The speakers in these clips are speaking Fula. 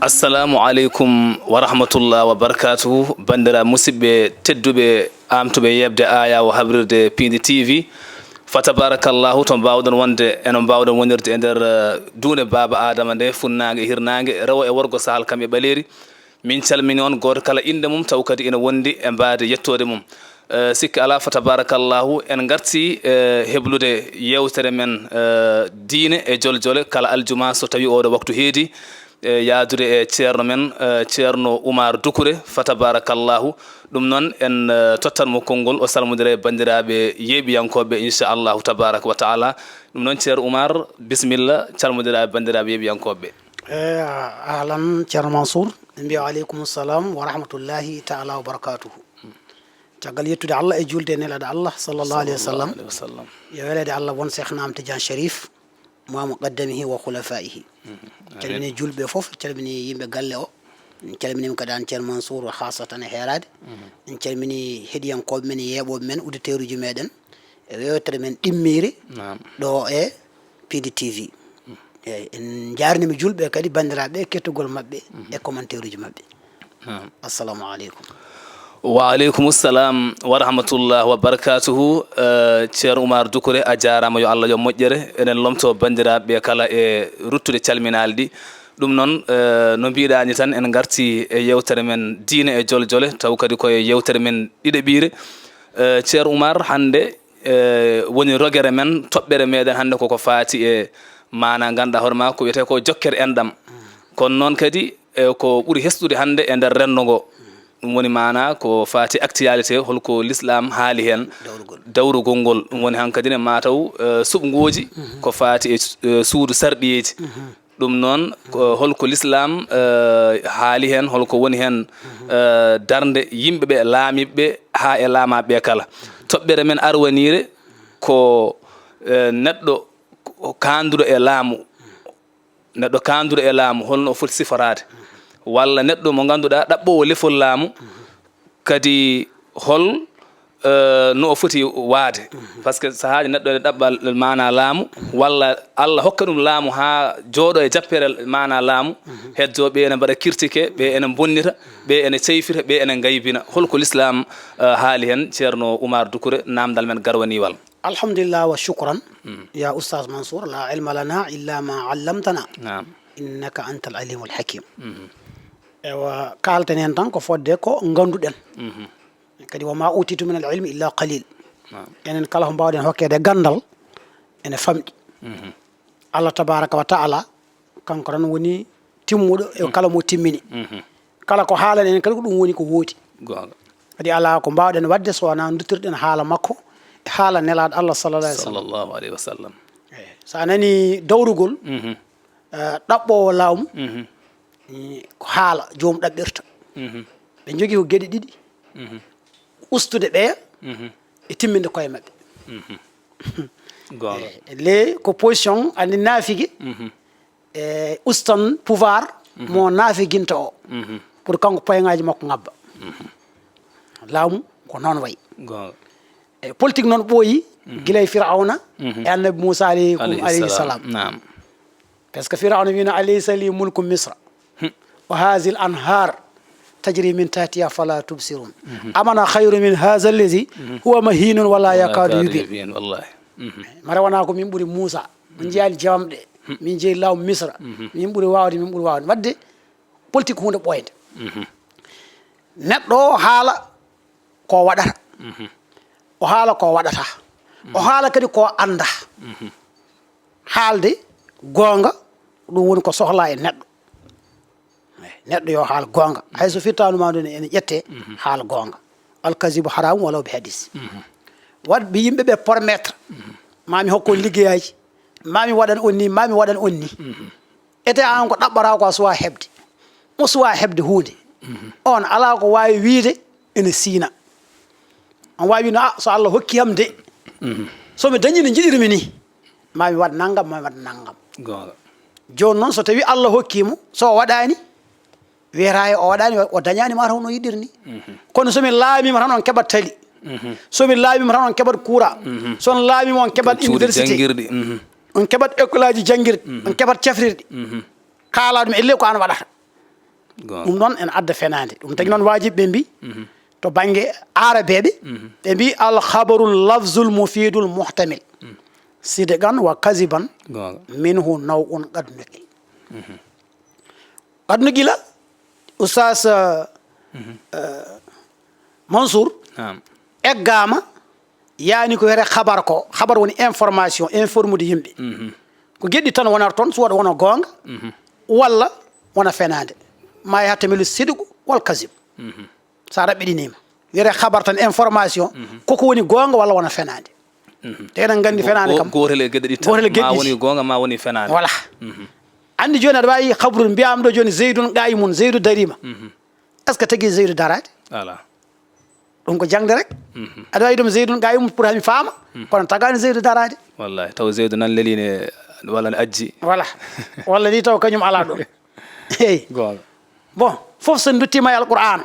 assalamu aleykum wa rahmatullah wa barakatuhu bandira musidɓe tedduɓe amtuɓe yebde aya o habrirde Pindi TV fa tabarakallahu to mbawɗon wonde eno mbawɗon wonirde e nder duune baba adama nde funnague e hirnague rewo e worgo sahal kam e ɓaleri min calmini on goto kala inde mum taw kadi ene wondi e mbade yettode mum sikki ala fa tabarakallahu en garti heblude yewtere men diine e joljole kala aljuma so tawi oɗo waktu heedi yaadude e ceerno men ceerno Oumar Doucouré fa tabarakallahu ɗum noon en tottanmo konngol o salmodira e bandiraɓe yeeɓiyankoɓe inchallahu tabaraka wa taala ɗum noon ceerno Oumar bisimilla calmodira e bandiraɓe yeeɓiyankoɓe ahlan ceerno Mansour en mbiya aleykum salam wa rahmatullahi taala wa barakatuhu caggal yettude Allah e julde e nelaɗo Allah sallallahu alayhi wa sallam yo welede Allah won Cheikhna Tidiane Chérif ma muqaddamihi wa khulafaihi calmini julɓe fof calmini yimɓe galle o en calminima kadi an ceerno Mansour hasatan e heerade en calmini heeɗiyankoɓe men yeeɓoɓe men auditeur uji meɗen e yewtere men ɗimmiri ɗo e Pindi TV eyyi en jarnima julɓe kadi bandiraɓe kettugol mabɓe e commentaire uji mabɓe assalamu aleykum wa aleykum salam wa rahmatullah wa barakatuhu ceerno Oumar Doucouré a jarama yo Allah yo moƴƴere enen lomto bandiraɓe kala e ruttude calminali ɗi ɗum noon no mbiɗani tan en garti e yewtere men diine e joljole taw kadi koye yewtere men ɗiɗaɓire ceerno Oumar hande woni rogere men toɓɓere meɗen hande koko faati e mana ganduɗa hoorema ko wiyete ko jokkere enɗam kono noon kadi ko ɓuuri hesɗude hande e nder rendo ngo ɗum woni mana ko fati actualité holko l'islam haali hen dawrugol ngol ɗum woni hankkadine mataw suɓgoji ko fati e suudu sarɗiyeji ɗum noon holko l'islam haali hen holko woni hen darde yimɓeɓe laamiɓeɓe ha e laamaɓe kala toɓɓere men arwanire ko neɗɗo kanduɗo e laamu neɗɗo kanduɗo e laamu holno o foti siforade walla neɗɗo mo ganduɗa ɗaɓɓowo lefol laamu kadi hol no o foti waade par ce que sahaji neɗɗo ene ɗaɓɓa mana laamu walla Allah hokka ɗum laamu ha jooɗo e jappere mana laamu heddoɓe ene mbaɗa kirtike ɓe ene bonnita ɓe ene ceyfita ɓe ene gaybina holko l'islam haali hen ceerno Oumar Doucouré namdal men garwaniwal alhamdulillah wa shukran ya oustaz Mansour la ilma lana illa ma allamtana innaka anta al alimul hakim ewa kalten hen tan ko fodde ko ganduɗen kadi wama utitu min al ilmi illa qalil enen kala ko mbawɗen hokkede gandal ene famɗi Allah tabaraka wa taala kanko tan woni timmuɗo e kala mo timmini kala ko haalan en kadi ko ɗum woni ko wooti kadi ala ko mbawɗen wadde so wona duttirɗen haala makko e haala nelaɗo Allah sallallahu alayhi wa sallam sa nani dawrugol ɗaɓɓowo laamu ko haala joomum ɗaɓɓirta ɓe jogui ko gueɗe ɗiɗi ustude ɓeya e timminde koye mabɓe le ko position andi naafigui e ustan pouvoir mo naafiguinta o pour kanko poyengaji makko ngabba laamu ko noon wayi e politique noon ɓooyi guila e Firawna e annabi Moussa alayhi salam parce que Firawna wino alaysa li mulku misra wa hazi l anhar tajri min tahtiha fala tubsirun amana khayru min haza allazi huwa mahinun wala yakadu yubin wallahi mara wona ko min ɓuuri Moussa min jeeyali jawamɗe min jeeyi law misra min ɓuuri wawde wadde politique hunde ɓoyde neɗɗo haala ko waɗata o haala ko waɗata o haala kadi ko anda haalde gonga ɗum woni ko sohla e neɗɗo neɗɗo yo haal gonga hayso firtanuma ɗum ene ƴette haala gonga alkasibu haram walaw bi hadis wadɓe yimɓeɓe promettre mami hokkon liggeyaji mami waɗan on ni ete an ko ɗaɓɓata ko a suwa hebde mo suwa hebde hunde on ala ko wawi wiide ene siina on wawi no so Allah hokkiyam de somi dañi no jiɗirmi ni mami waɗ naggam mami waɗ naggam joni noon so tawi Allah hokkimo so waɗani wiyata o waɗani o dañani ma taw no yiɗirni kono somi laamima tan on keɓat tali somi laamima tan on keɓat courant son laamima on keɓat université on keɓat école aji jangguirɗi on keɓat cefrirɗi kala ɗum elle ko an waɗata ɗum noon en adda fenade ɗum tagi noon wajiɓe ɓe mbi to banggue arabeɓe ɓe mbi al khabaru lafzul mufidul muhtamil sidqan wa kasiban minhu naw'un qad nuqil qad nuqila oustas Mansour eggama yani ko wiyete habar ko habar woni information informude yimɓe ko gueɗɗi tan wonata toon suwaɗa wona gonga walla wona fenade ma yahatamilu sidqu wal kasib sa raɓɓiɗinima wiyete habar tan information koko woni gonga walla wona fenade te eɗen gandi fenade kam gotel e gueɗe ɗi ma woni gonga ma woni fenade voilà andi joni aɗa wawi habrude mbiyama ɗo joni zeydun qayimun zeydou darima est ce que tagui zeydou darade ala ɗum ko jangde rek aɗa wawi ɗum zeydun qayimun pour hami faama kono tagani zeydou darade wallahi taw zeydou nan leline walla ne ajji voilà walla ni taw kañum ala ɗum eyyi gonga bon foof so duttima e alqur'ana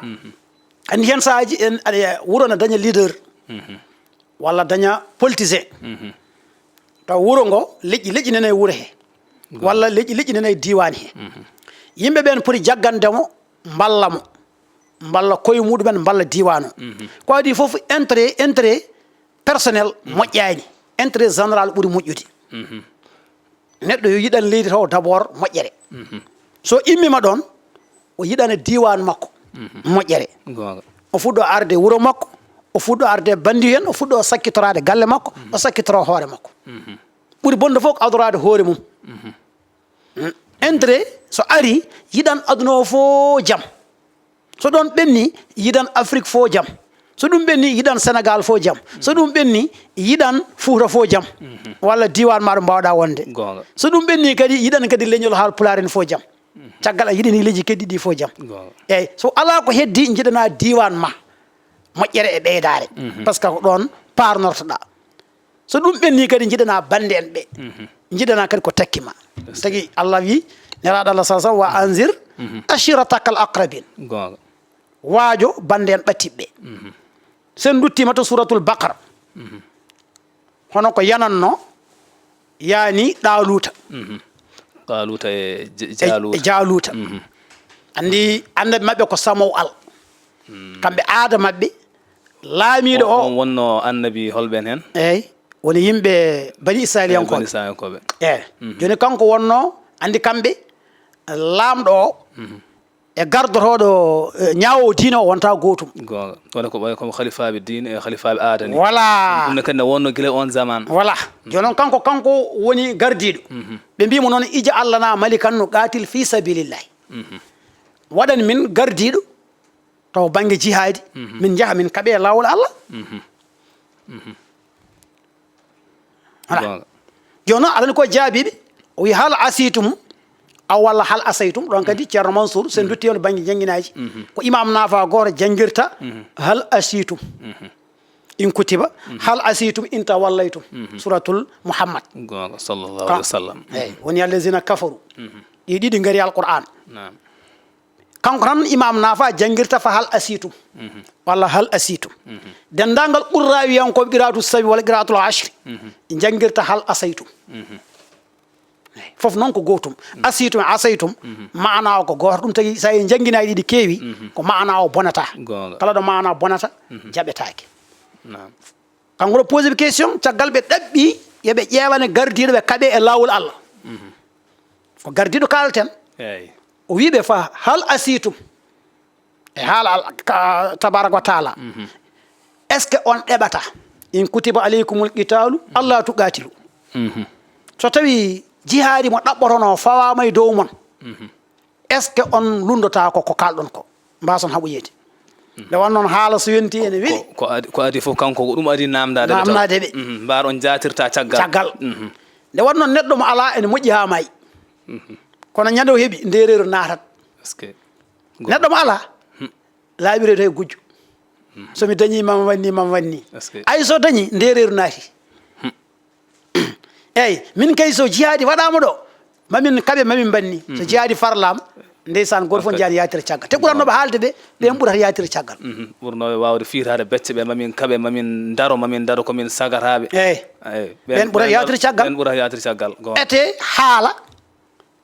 andi hen sahaji en aɗa wuuro ne daña leader walla daña politicien taw wuuro ngo leƴƴi nene e wuuro he walla leƴƴi nene e diwan he yimɓe ɓen poti jaggandemo mballamo mballa koye muɗumen mballa diwan o ko adi foof intérêt personnel moƴƴani intérêt général ɓuuri moƴƴude neɗɗo yo yiɗan leydi taw d' abord moƴƴere so immima ɗon o yiɗana diwan makko moƴƴere o fuɗɗo arde wuuro makko o fuɗɗo arde bandi en o fuɗɗo sakkitorade galle makko o sakkitoro hoore makko ɓuuri bonde fof ko adorade hoore mum intérêt so ari yiɗan aduna o fo jaam so ɗon ɓenni yiɗan afrique fo jaam so ɗum ɓenni yiɗan sénégal fo jaam so ɗum ɓenni yiɗan fouta fo jaam walla diwan maɗo mbawɗa wonde so ɗum ɓenni kadi yiɗan kadi leñol haal pularen fo jaam caggal a yiɗani leƴƴi keddiɗi fo jaam eyyi so ala ko heddi jiɗana diwan ma moƴƴere e ɓeydare par ce que ko ɗon parnortoɗa so ɗum ɓenni kadi jiɗana bande en ɓe jiɗana kadi ko takkima tagui allah wi neraɗo allah sa sallam wa anzir ashiratak al aqrabin waajo bande en ɓattiɓɓe sen duttima to suratul baqara hono ko yananno yani ɗaluta qaluta e jaluta andi annabi mabɓe ko samow al kamɓe aada mabɓe laamiɗo o on wonno annabi holɓen hen eyyi woni yimɓe bani israiliyankoɓe eyyi joni kanko wonno andi kamɓe laamɗo o e gardotoɗo ñawowo diine o wonta gotum gonga wona ko ɓay komo khalifaɓe diine e khalifaɓe aada ni voilà ɗum ne kadi ne wonno guila on zaman voilà joni noon kanko woni gardiɗo ɓe mbimo noon ija allah na malikan no qatil fi sabilillahi waɗani min gardiɗo taw banggue jihadi min jaaha min kaaɓe lawol allah voilà joni noon aɗani ko jaabiɓe o wi hal asitum aw walla hal asaytum ɗon kadi ceerno mansour sen dutti on banggue jangguinaji ko imam nafa goto janguirta hal asitum in kutiba hal asitum in tawallaytum suratul muhammad gonga sallallahu alaihi wasallam eyyi woni allazina kafaru ɗi ɗiɗi gaari alquran kanko tan imam nafa janguirta fa hal asitum walla hal asitum dendagal ɓurrawiyankoɓe qiratu sabi walla qiratul ashri janguirta hal asaytum fof noon ko gotum asitum e asaytum mana o ko goto ɗum tagui sa en jangguinaji ɗiɗi keewi ko mana o bonata kala ɗo mana bonata jaɓetake kanko ɗo posé ɓe question caggal ɓe ɗaɓɓi yooɓe ƴewane gardiɗo ɓe kaaɓe e lawol allah ko gardiɗo kalten o wiɓe fa hal asitum e haala tabaraka wa taala est ce que on ɗeɓata in kutiba aleykumul qitalu allah tuqatilu so tawi jihaadi mo ɗaɓɓotono fawama e dow mon est ce que on lundota ko kalɗon ko mbason haɓoyede nde won noon haala so yonti ene weeli ko adi fof kanko ko ɗum adi namdade ɓe mbar on jatirta caggal nde won noon neɗɗo mo ala ene moƴƴi ha maayi kono ñande o heeɓi ndereru natat neɗɗo mo ala laaɓire to e gujjo somi dañi mama wanni ay so dañi ndereru naati eyyi min kay so jihaadi waɗama ɗo mamin kaɓe mamin banni so jihaadi farlama ndeysan goto fof jiyani yatira caggal te ɓurannoɓe haalde ɓe ɓen ɓurata yatira caggal ɓurnoɓe wawde fiirade becce ɓe mamin kaɓe mamin daro komin sagataɓe eyyi ɓen ɓurata yatira caggal ɓen ɓurata yatira caggal ete haala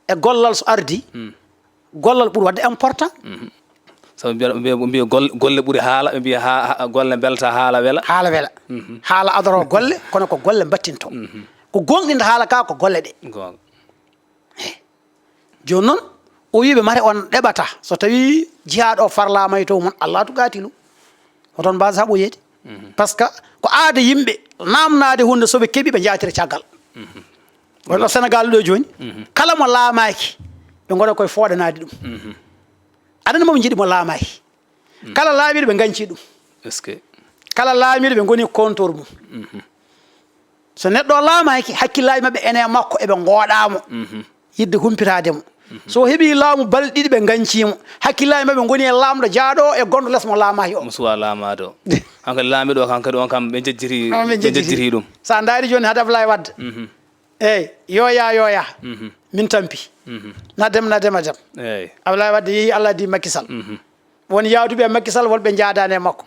e gollal so ardi gollal ɓuri wadde important so mbiya golle ɓuri haala ɓe mbiya golle belta haala wela haala adoro golle kono ko golle battinto ko gonɗinde haala ka ko golle ɗe joni noon o wiɓe mate on ɗeɓata so tawi jihaɗo o farlama e to mon Allah to gatilu oton base haɓoyeede par ce que ko aada yimɓe namnade hunde soɓe keeɓi ɓe jatira caggal wonɗo Sénégal ɗo joni kala mo laamaki ɓe goɗa koye fooɗanade ɗum aɗana moɓe jiiɗi mo laamaki kala laamiɗo ɓe ganci ɗum kala laamiɗo ɓe goni contour mum so neɗɗo o laamaki hakkillaji mabɓe ene makko eɓe gooɗamo yidde humpirademo so heeɓi laamu balɗe ɗiɗi ɓe gancimo hakkillaji mabɓe goni e laamɗo jaaɗo o e gonɗo less mo laamaki o mo suwa laamade o hankadi laamiɗo kankadi on kam ɓe jejjiri ɗum sa daari joni hade Abdoulaye Wade eyyi yoya min tampi nadem eyyi Abdoulaye Wade yeehi Allah di Macky Sall won yaaduɓe e Macky Sall wonɓe jaadani e makko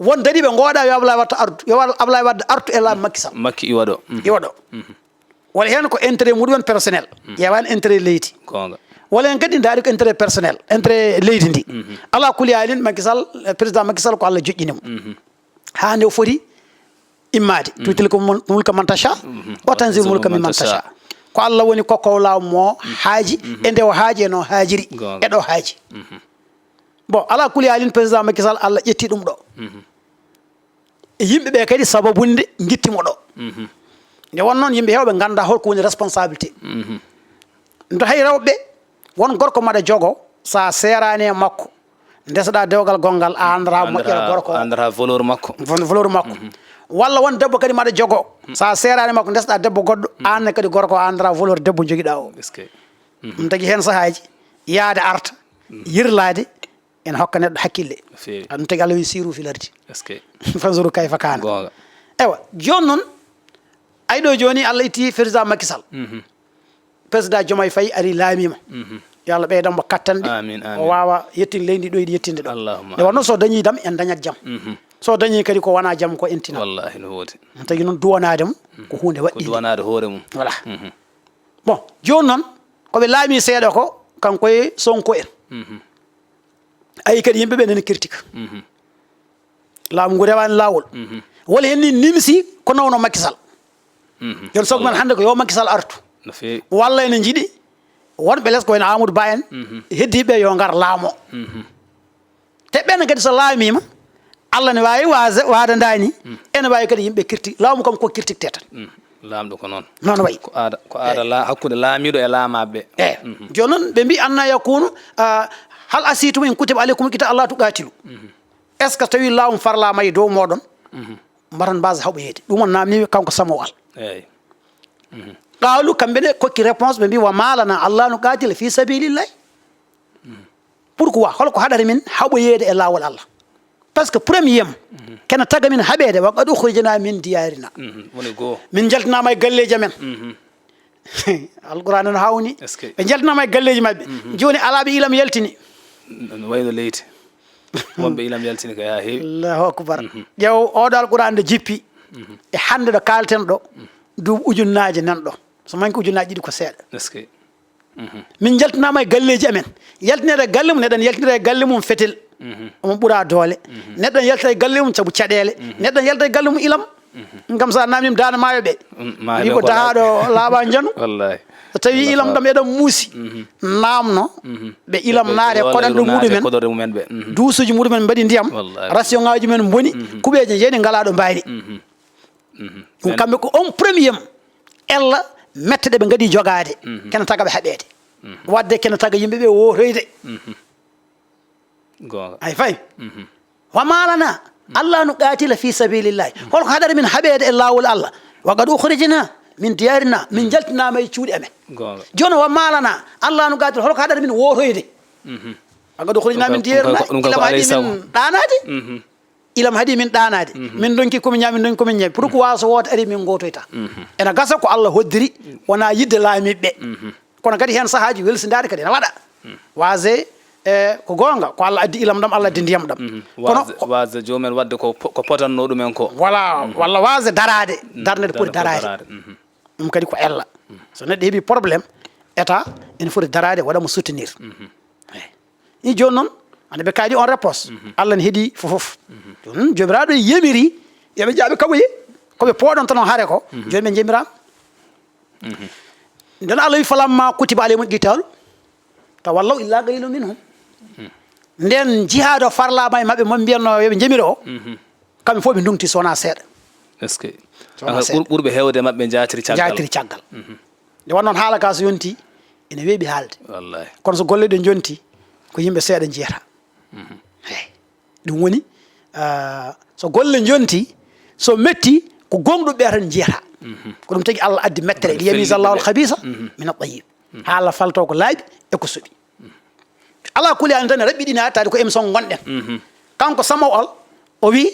won daɗi ɓe gooɗa yo Abdoulaye Wade ardu yo Abdoulaye Wade artu e laamu Macky Sall Macky iwaɗo wala hen ko intérêt muɗumen personnel ƴewani intérêt leydi wala hen kadi daari ko intérêt personnel intérêt leydi ndi ala kuli halin Macky Sall président Macky Sall ko Allah joƴƴinimo ha nde o foti immade tutilko mulka man tasha wa tanzil mulka mimman tasha ko Allah woni kokkowo laamu mo haaji e nde o haaji e no haajiri e ɗo haaji bon ala kuli halin président Macky Sall Allah ƴetti ɗum ɗo e yimɓeɓe kadi sababunde guittimo ɗo nde won noon yimɓe hewɓe ganda holko woni responsabilité nto hay rewɓe won gorko maɗa jogo sa serani e makko ndeseɗa dewgal gongal a andata moƴƴere gorko andata valeur makko walla won debbo kadi maɗa jogo sa serani makko ndeseɗa debbo goɗɗo anne kadi gorko a andata valeur debbo joguiɗa o ɗum tagui hen sahaji yaade arta yirlade ene hokka neɗɗo hakkille ɗum tagui Allah wi siru fil ardi fanzuru kayfa kana ewa joni noon ayɗo joni Allah itti président Macky Sall président Diomaye Faye ari laamima yo Allah ɓeydanmo kattanɗe o wawa yettinde leydi ɗo yiɗi yettinde ɗo nde wonno so dañi dam en dañat jaam so dañi kadi ko wona jaam ko entina wallahi no wodi tagui noon duwanade mo ko hunde waɗɗi duwanade hoore mum voilà bon joni noon koɓe laami seeɗa ko kankoye Sonko en ayi kadi yimɓeɓe nene critique laamu ngu rewani lawol wala hen ni nimsi ko nawno Macky Sall joni sago men hannde ko yo Macky Sall artu walla ene jiiɗi wonɓe less ko wayno Amadou Ba en heddiɓe yo ngar laamo te ɓen kadi so laamima Allah ne wawi wadandani ene wawi kadi yimɓe critique laamu kam ko critique te tan lamɗo ko noon wayi ko aada hakkude laamiɗo e laamaɓe joni noon ɓe mbi anna yakunu hal asitum in kutiba aleykum kita Allah tuqatilu est ce que tawi laamu farlama e dow moɗon mbaran base haɓoyede ɗum on namni kanko samowal eyyi qaalu kamɓe ne kokki réponse ɓe mbi wa malana Allah no qatila fi sabilillahi pourquoi holko haɗata min haɓoyede e lawol Allah par ce que premier kene taga min haɓede wa qad ukhrijna min diyarina woni goo min jaltinama e galleji amen alqur'an no hawni ɓe jaltinama e galleji mabɓe joni alaɓe ilam yaltini wayno leydi wonɓe ilam yaltini ko ya heewi allahu akbar ƴeew oɗo alqur'an nde jippi e hande ɗo kalten ɗo duuɓi ujunnaje nanɗo so manque ujunnaje ɗiɗi ko seeɗa min jaltinama e galleji amen yaltinede e galle mum neɗɗon yaltinira e galle mum fetel omo ɓuura doole neɗɗon yaltita e galle mum saabu caɗele neɗɗon yaltita e galle mum ilam gam sa namdima dana maayo ɓe wi ko dahaɗo laaɓa janu wallahi so tawi ilam ɗam eɗon muusi namno ɓe ilam naare koɗanɗo muɗumen duusuji muɗumen mbaɗi ndiyam ration ngaji men boni kuɓeje jeeɗi ngalaɗo mbayri ɗum kamɓe ko on premier ella metteɗe ɓe gaɗi jogade kene taga ɓe haɓede wadde kene taga yimɓeɓe wotoyde ay fayi wa malana Allah no qatila fi sabilillahi holko haɗata min haɓede e lawol Allah wa qad ukhrijna min diyarina min jaltinama e cuuɗi amen joni wa malana Allah no qatila holko haɗata min wotoyde wa qad ukhrijna min diyarina ilam haɗi min ɗanade ilam haɗi min ɗanade min donki komin ñami min donki komin ñami pour ko waso woto ari min gotoyta ene gasa ko Allah hoddiri wona yidde laamiɓe kono kadi hen sahaji welsidade kadi ne waɗa wase ko gonga ko Allah addi ilam ɗam Allah addi ndiyam ɗam kono wase jomumen wadde ko potanno ɗumen ko voilà walla wase darade darnede poti darade ɗum kadi ko ella so neɗɗo heeɓi probléme état ene foti darade waɗamo soutenir ni joni noon ande ɓe kaali on réponse Allah ne heeɗi fofof joni noon jomiraɗo yemiri yoɓe jaaɓe kaɓoye koɓe pooɗon tan o haare ko joni ɓe jemirama nden Allah wi falamma kutiba alayhimul qitalu tawallaw illa qalilun minhum nden jihad o farlama e mabɓe mo mbiyatno yoɓe jemira o kamɓe fof ɓe ndungti sowona seeɗa est ce que ɓurɓe hewde mabɓe jatiri caggal nde won noon haala ka so yonti ene weeɓi haalde wallahi kono so golle ɗe jonti ko yimɓe seeɗa jiyata eyi ɗum woni so golle jonti so metti ko gonɗuɓe tan jiyata ko ɗum tagui Allah addi mettere ɗi yamisa Allahu al-khabisa min at-tayyib haala falto ko laaɓi e ko suuɓi ala kuli an tan raɓɓiɗina tawde ko émission gonɗen kanko Samaw Al o wi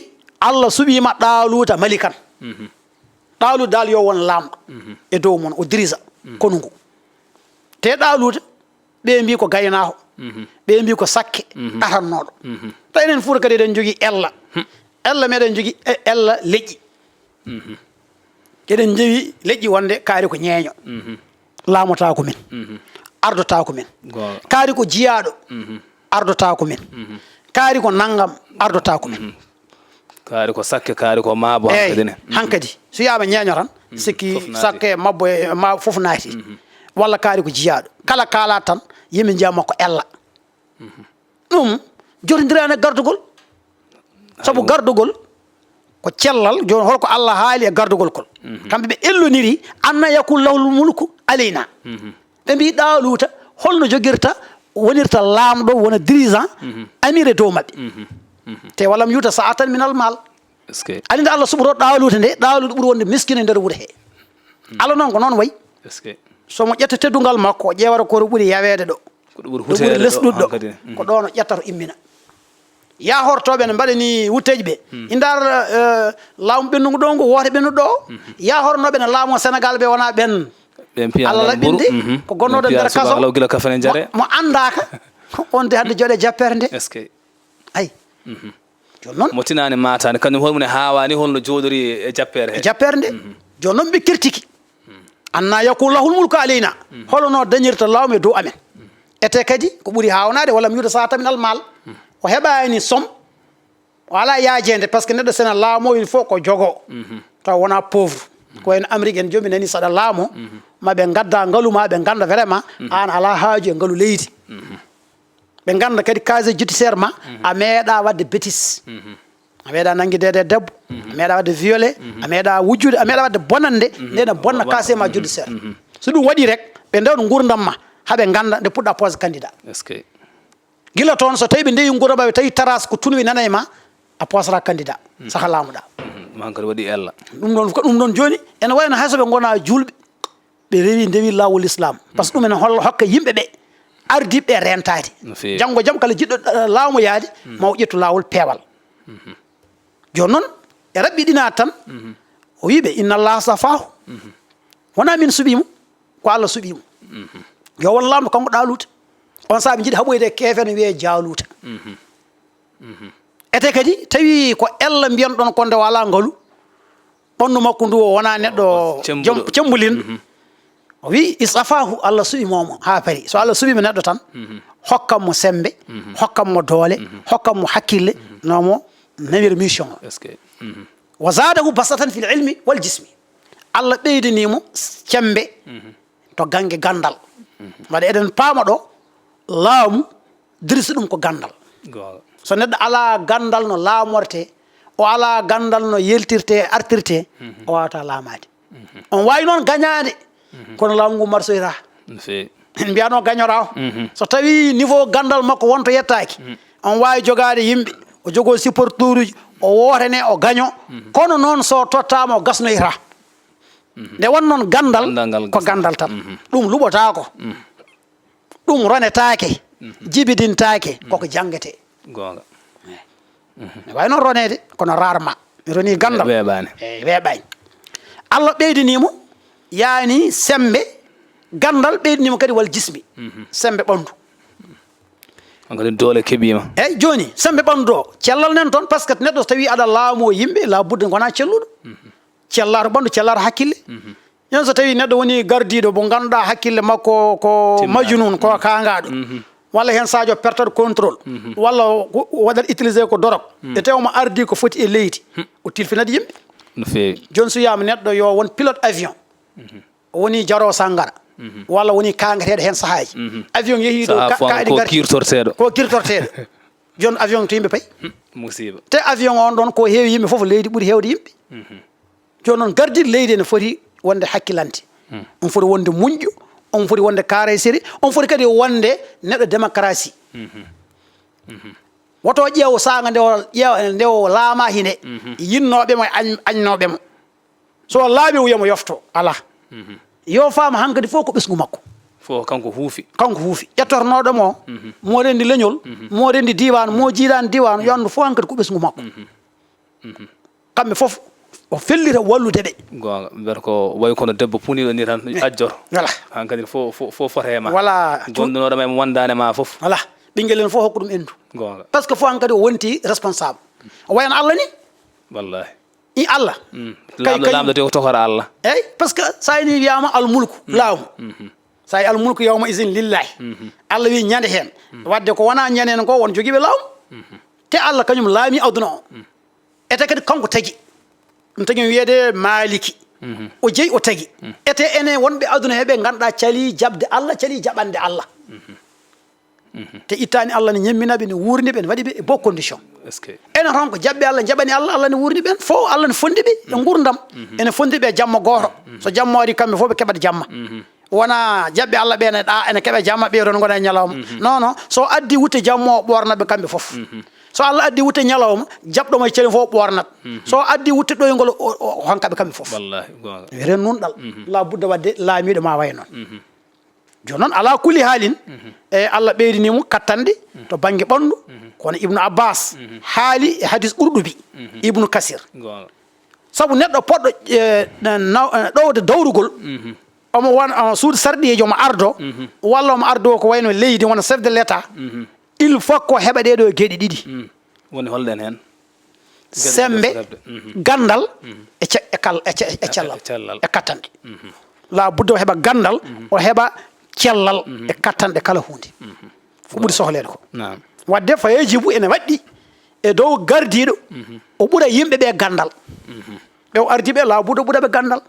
Allah suuɓima ɗaaluta malikan ɗaaluta dal yo won lamɗo e dow mon o dirisa konungu te ɗaaluta ɓe mbi ko gaynako ɓe mbi ko sakke ɗatannoɗo ta enen fuuta kadi eɗen jogui ella meɗen jogui ella leƴƴi eɗen jeewi leƴƴi wonde kaari ko ñeeño laamota ko min ardota ko min kaari ko jiyaɗo ardota ko min kaari ko naggam ardota ko min kaari ko sakke kaari ko maabo hankkadine hankkadi so yiyama ñeeño tan sikki sakke mabbo e ma foof naati walla kaari ko jiyaɗo kala kaala tan yimɓe jiya makko ella ɗum jotodirani e gardugol saabu gardugol ko cellal joni holko Allah haali e gardugol kol kamɓe ɓe elloniri anna yakul lahul mulku aleyna ɓe mbi ɗaaluta holno jogirta wonirta laamɗo wona dirigeant amire dow maɓɓe te wallam yuta sa'atan minal mal ali nde Allah suɓoto ɗaaluta nde ɗaalude ɓuuri wonde miskine nder wuuro he Allah noon ko noon wayi somo ƴetta teddugal makko o ƴeewata koto ɓuuri yawede ɗo ɗo ɓuuri lesɗuɗo ɗo ko ɗo no ƴettata immina ya hortoɓe ne mbaɗani wutteji ɓe indar laamu ɓennugo ɗo ngo woote ɓennuɗo ɗo ya hornoɓe ne laamu Sénégal ɓe wona ɓen Allah laɓɓinde ko gonnoɗo nder kaso mo andaka on de hande jooɗe jappere nde ayi joni noon mo tinani matani kañum holmune hawani holno jooɗori e jappere he jappere nde joni noon ɓe kirtiki anna yakul lahul mulku aleyna holno dañirta laamu e dow amen ete kadi ko ɓuuri hawnade walla mi yuuta sa taminal mal o heɓani somme o ala yaajede par ce que neɗɗo sene laamo il faut ko jogo taw wona pauvre ko wayno Amérique en joomi nani saɗa laamo maɓe gadda ngaluma ɓe ganda vraiment an ala haaju e ngaalu leydi ɓe ganda kadi casier judiciaire ma a meeɗa wadde bétis a meeɗa nanguidede debbo a meeɗa wadde violé a meeɗa wujjude a meeɗa wadde bonande ndene bonna casier ma judiciaire so ɗum waɗi rek ɓe ndewno gurdam ma haaɓe ganda nde puɗɗa pose candidat gila toon so tawi ɓe ndewi gurdam tawi taras ko tunwi nana e ma a posata candidat saka laamuɗa mankadi waɗi ella ɗum ɗon joni ene wayno hayso ɓe gona julɓe ɓe rewi ndewi lawol islam par ce que ɗum ene hokka yimɓe ɓe ardiɓe rentade janggo jaam kala jiɗɗo laamu yaade ma o ƴettu lawol peewal joni noon e raɓɓiɗina tan o wiɓe inna allaha safahu wona min suuɓimo ko Allah suuɓimo yo won lamdo kanko ɗaaluta on saaha ɓe jiiɗi haɓoyde keefe no wiye jaaluta ete kadi tawi ko ella mbiyan ɗon konde wala ngaalu ɓandu makko ndu o wona neɗɗo cembulin o wi isafahu Allah suɓimomo ha paari so Allah suuɓima neɗɗo tan hokkam mo sembe hokkam mo doole hokkam mo hakkille nomo nawir mission o wa zadahu basatan fil ilmi wal jismi Allah ɓeydanimo cembe to gangue gandal mbaɗa eɗen paama ɗo laamu dirisa ɗum ko gandal so neɗɗo ala gandal no laamorte o ala gandal no yeltirte artirte o wawata laamade on wawi noon gañade kono laamu ngu marsoyta en mbiyano gañora o so tawi niveau gandal makko wonto yettaki on wawi jogade yimɓe o jogo supporteur uji o wotane o gaño kono noon so tottama o gasnoyta nde won noon gandal ko gandal tan ɗum luɓotako ɗum ronetake jibidintake koko jangete gonga ne wawi noon ronede kono rarement mi roni gandal eyi weeɓani Allah ɓeydanimo yaani sembe gandal ɓeydanimo kadi wal jismi sembe ɓandu hankadi doole keeɓima eyyi joni sembe ɓandu o cellal nen toon par ce que neɗɗo so tawi aɗa laamo yimɓe la budde gona celluɗo cellato ɓandu cellato hakkille yon so tawi neɗɗo woni gardiɗo mo ganduɗa hakkille makko ko majunun ko kangaɗo walla hen sadio pertade contrôle walla waɗat utilisé ko dorog e tewmo ardi ko foti e leydi o tilfinat yimɓe no feewi joni so wiyama neɗɗo yo won pilote avion woni jaro sangara walla woni kangateɗo hen sahaji avion yeehi ɗo kaɗi kirtorteɗo ko kirtorteɗo joni avion to yimɓe payi musiba te avion on ɗon ko heewi yimɓe foof leydi ɓuuri hewde yimɓe joni noon gardiɗo leydi ne foti wonde hakkillante on foti wonde muñƴo on foti wonde kaare séri on foti kadi wonde neɗɗo démocratie woto ƴeewo saga nde o laama hine yinnoɓemo e añnoɓemo so laaɓi o wiyamo yofto ala yo faama hankkadi fof ko ɓesgu makko fo kanko huufi ƴettornoɗomo o mo rendi leñol mo rendi diwan mo jiiɗani diwan yo andu fof hankkadi ko ɓesgu makko kamɓe fof o fellita wallude ɓe gonga mbiyata ko way kono debbo puniɗo ni tan ajjor voilà hankkadi fof fota hema voilà gondunoɗoma e wondane ma fof voilà ɓinguel en fof hokka ɗum endu gonga par ce que fof hankkadi o wonti responsable o wayno Allah ni wallahi i Allah lamɗo de ko tokora Allah eyyi par ce que sa ini wiyama almulku laamu sa yi almulku yawma isin lillahi Allah wi ñande hen wadde ko wona ñanen ko won joguiɓe laamu te Allah kañum laami aduna o ete kadi kanko tagui ɗum tagui wiyede maliki o jeeyi o tagui ete ene wonɓe aduna heɓe ganduɗa cali jabde Allah cali jaɓande Allah te ittani Allah ne ñemminaɓe ne wurniɓe ne waɗiɓe e beau condition enen tan ko jaɓɓe Allah jaɓani Allah Allah ne wurni ɓen fof Allah ne fondiɓe e gurdam ene fondiɓe e jamma goto so jamma waɗi kamɓe fof ɓe keɓat jamma wona jaɓɓe Allah ɓe ene keeɓe jamma ɓeɗon gona e ñalawma non so addi wutte jamma o ɓornaɓe kamɓe fof so Allah addi wutte ñalawma jaɓɗomo e celi fof ɓornat so addi wutte ɗoygol honkaɓe kamɓe fof wallahi ren nunɗal la budda wadde laamiɗo ma way noon joni noon ala kulli haalin e Allah ɓeydinimo kattanɗe to banggue ɓandu kono Ibnu Abbas haali e hadis ɓurɗubi Ibnu Kasir saabu neɗɗo poɗɗo ɗowde dawrugol omo wona suudu sarɗiyeji omo ardo walla omo ardo ko wayno leydi wona chef de l' état il faut ko heɓa ɗeɗo gueɗe ɗiɗi woni holɗen hen sembe gandal e cellal e kattanɗe la budda o heɓa gandal o heɓa cellal e kattanɗe kala hunde ko ɓuuri sohlede ko wadde fayejibu ene waɗɗi e dow gardiɗo o ɓuura yimɓeɓe gandal ɓe o ardiɓe la budda ɓuuraɓe gandal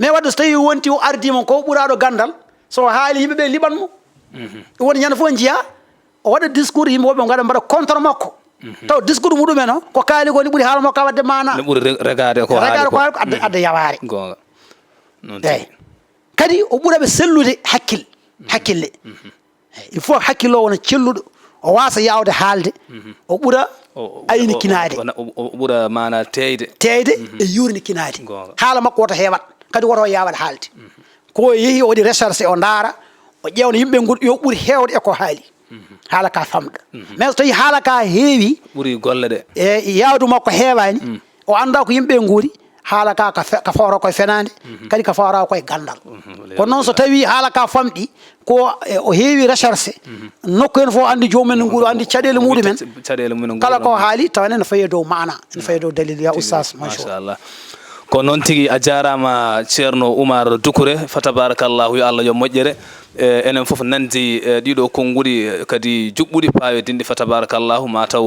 mais wadde so tawi wonti o ardima ko ɓuuraɗo gandal so haali yimɓeɓe liɓanmo woni ñande fof jiiya o waɗa discours yimɓeɓe gaɗa mbaɗa contre makko taw discours muɗumen o ko kaali ko ni ɓuuri haala makko wadde mana ne ɓuuri regade ko haali ko adda yaware eyyi kadi o ɓuuraɓe sellude hakkille il faut hakkille o wona celluɗo o wasa yawde haalde o ɓuura ayni kinade o ɓuura mana teyde e yurni kinade haala makko woto hewat kadi woto yawat haalde ko yeehi o waɗi recherche o daara o ƴewna yimɓe yo ɓuuri hewde eko haali haala ka famɗa mais so tawi haala ka heewi ɓuuri golle ɗe e yawdu makko heewani o anda ko yimɓe guuri haala ka ka fawra koye fenade kadi ka fawra koye gandal kono noon so tawi haala ka famɗi ko o heewi recherche nokku hen fof andi jomumen no nguuri andi caɗele muɗumen kala ko haali tawane ne faye dow mana ne faye dow dalil ya oustaz machallah ko noon tigui a jarama ceerno Oumar Doucouré fa tabarakallahu yo Allah yo moƴƴere enen foof nandi ɗiɗo konnguli kadi juɓɓuɗi pawedinde fa tabarakallahu mataw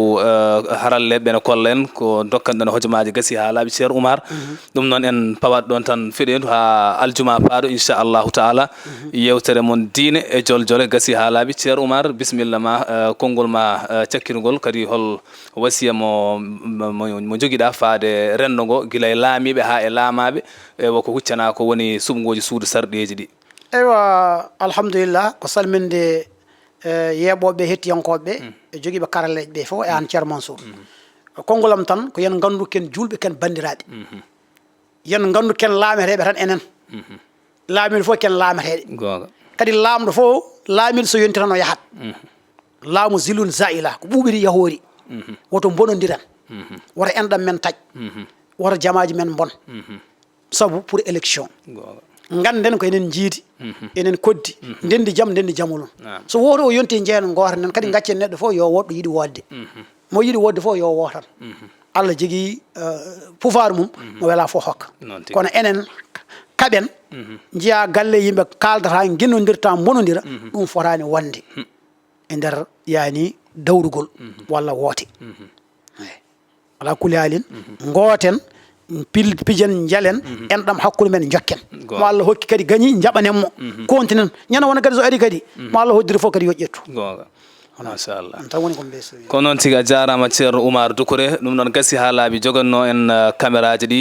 haralle ɓene kolla en ko dokkanɗen hojomaji gasi ha laaɓi ceerno Oumar ɗum noon en pawat ɗon tan feɗendu ha aljuma paaɗo inchallahu taala yewtere mon diine e joljole gasi ha laaɓi ceerno Oumar bisimilla ma konngol ma cakkirgol kadi hol wasiya mo joguiɗa faade rendogo guila e laamiɓe ha e laamaɓe e woko huccana ko woni sumgoji suudu sarɗeji ɗi eywa alhamdulillah ko salminde yeɓoɓe hettiyankoɓe e joguiɓe karalleje ɓe fof e an ceerno Mansour konngolam tan ko yen gandu ken julɓe ken bandiraɓe yen gandu ken laameteɓe tan enen laamiɗo fof ken laameteɗe kadi laamɗo fof laamiɗo so yonti tan o yahat laamu zilun zaila ko ɓuuɓiri yahoori woto bonodiran woto enɗam men taƴ woto jamaji men bon saabu pour élection ganden ko enen jiidi enen koddi ndendi jaam ndendi jamulon so woto o yonti jeeno goto nen kadi gaccen neɗɗo fof yo woɗɗo yiiɗi wodde mo yiiɗi wodde fof yo wotan Allah jogui pouvoir mum mo wela fof hokka kono enen kaɓen jiya galle yimɓe kaldata guinnodirta bonodira ɗum fotani wonde e nder yani dawrugol walla woote ala kulli halin gooten pijen jalen enɗam hakkude men jokken mo Allah hokki kadi gañi jaɓanenmo continent ñana wona kadi so ari kadi mo Allah hoddiri fof kadi yo ƴettu machallah tan woni ko mbesi ko noon tigi a jarama ceerno Oumar Doucouré ɗum noon gasi ha laaɓi jogonno en caméra ji ɗi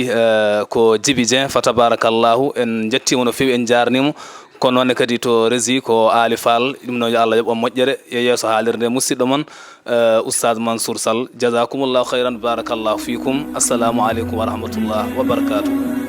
ko Djiby Dieng fa tabarakallahu en jettimo no fewi en jarnimo ko noonne kadi to régi ko Ali Fall ɗum noon yo Allah yoɓ on moƴƴere e yesso haalirde musidɗo moon oustad Mansour Sall jasakumullahu khayran barakallahu fikum assalamu aleykum wa rahmatullah wa barakatuh